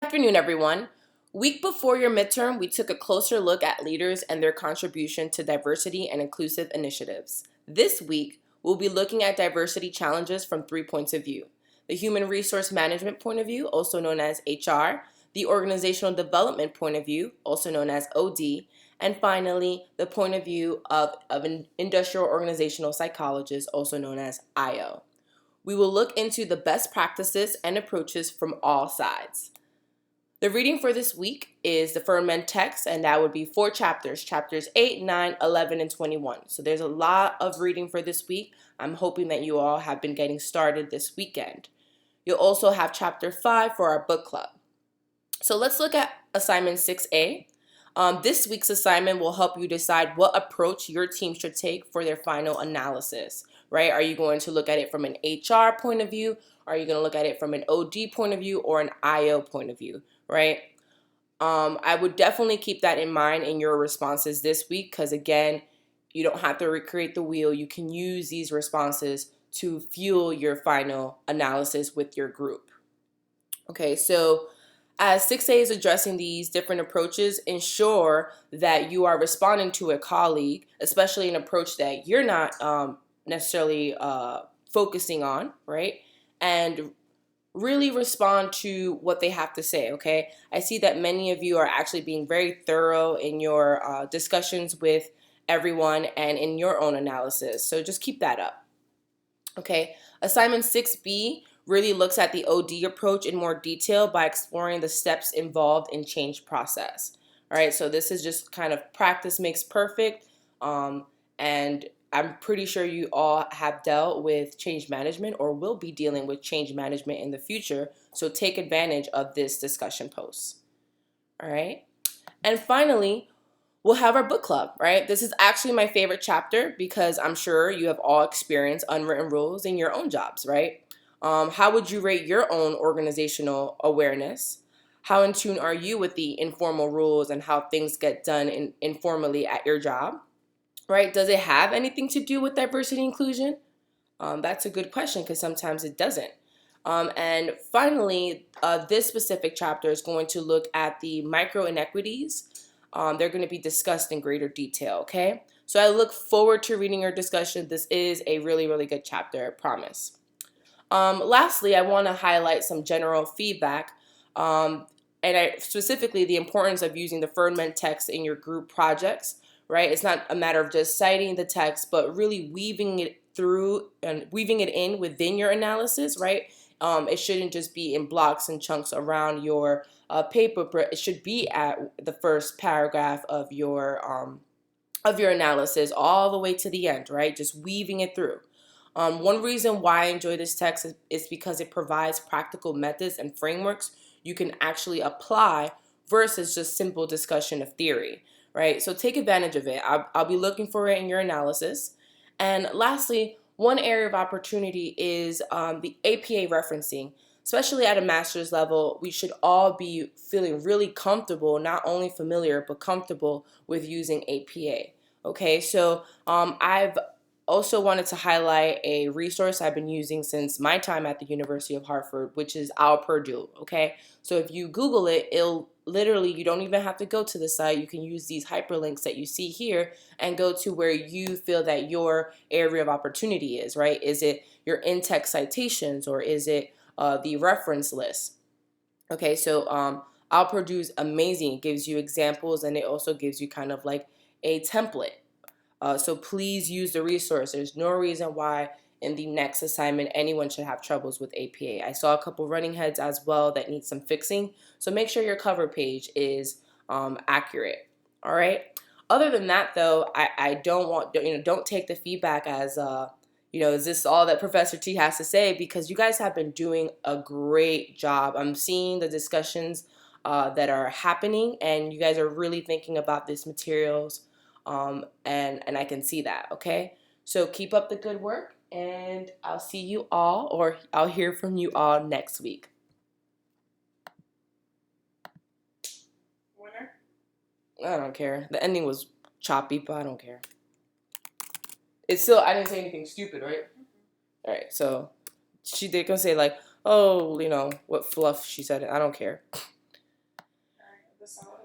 Afternoon, everyone. Week before your midterm, we took a closer look at leaders and their contribution to diversity and inclusive initiatives. This week, we'll be looking at diversity challenges from 3 points of view: the human resource management point of view, also known as HR, the organizational development point of view, also known as OD, and finally, the point of view of an industrial organizational psychologist, also known as IO. We will look into the best practices and approaches from all sides. The reading for this week is the Fernman text, and that would be 4 chapters, chapters 8, 9, 11, and 21. So there's a lot of reading for this week. I'm hoping that you all have been getting started this weekend. You'll also have chapter 5 for our book club. So let's look at assignment 6A. This week's assignment will help you decide what approach your team should take for their final analysis, right? Are you going to look at it from an HR point of view? Are you going to look at it from an OD point of view or an IO point of view, right? I would definitely keep that in mind in your responses this week because, again, you don't have to recreate the wheel. You can use these responses to fuel your final analysis with your group. Okay, so as 6A is addressing these different approaches, ensure that you are responding to a colleague, especially an approach that you're not necessarily focusing on, right? And really respond to what they have to say, okay? I see that many of you are actually being very thorough in your discussions with everyone and in your own analysis. So just keep that up, okay? Assignment 6B really looks at the OD approach in more detail by exploring the steps involved in change process. All right, so this is just kind of practice makes perfect, and I'm pretty sure you all have dealt with change management or will be dealing with change management in the future, so take advantage of this discussion post. All right, and finally, we'll have our book club, right? This is actually my favorite chapter because I'm sure you have all experienced unwritten rules in your own jobs, right? How would you rate your own organizational awareness? How in tune are you with the informal rules and how things get done informally at your job? Right? Does it have anything to do with diversity inclusion? That's a good question because sometimes it doesn't. And finally, this specific chapter is going to look at the micro inequities. They're going to be discussed in greater detail, okay? So I look forward to reading your discussion. This is a really, really good chapter, I promise. Lastly, I want to highlight some general feedback, specifically the importance of using the Fernman text in your group projects, right? It's not a matter of just citing the text, but really weaving it through and weaving it in within your analysis, right? It shouldn't just be in blocks and chunks around your paper, but it should be at the first paragraph of your analysis all the way to the end, right? Just weaving it through. One reason why I enjoy this text is because it provides practical methods and frameworks you can actually apply versus just simple discussion of theory, right? So take advantage of it. I'll be looking for it in your analysis. And lastly, one area of opportunity is the APA referencing. Especially at a master's level, we should all be feeling really comfortable, not only familiar, but comfortable with using APA. Okay, so I've also wanted to highlight a resource I've been using since my time at the University of Hartford, which is Our Purdue, okay? So if you Google it, it'll literally, you don't even have to go to the site. You can use these hyperlinks that you see here and go to where you feel that your area of opportunity is, right? Is it your in-text citations or is it the reference list? Okay, so Our Purdue is amazing. It gives you examples and it also gives you kind of like a template. So please use the resource. There's no reason why in the next assignment anyone should have troubles with APA. I saw a couple running heads as well that need some fixing. So make sure your cover page is accurate. All right. Other than that, though, I don't want, don't take the feedback as is this all that Professor T has to say? Because you guys have been doing a great job. I'm seeing the discussions that are happening, and you guys are really thinking about these materials. And I can see that, okay? So keep up the good work, and I'll see you all, or I'll hear from you all next week. Winner? I don't care. The ending was choppy, but I don't care. It's still, I didn't say anything stupid, right? All right, so they're gonna say like, oh, what fluff she said. I don't care. the sound of your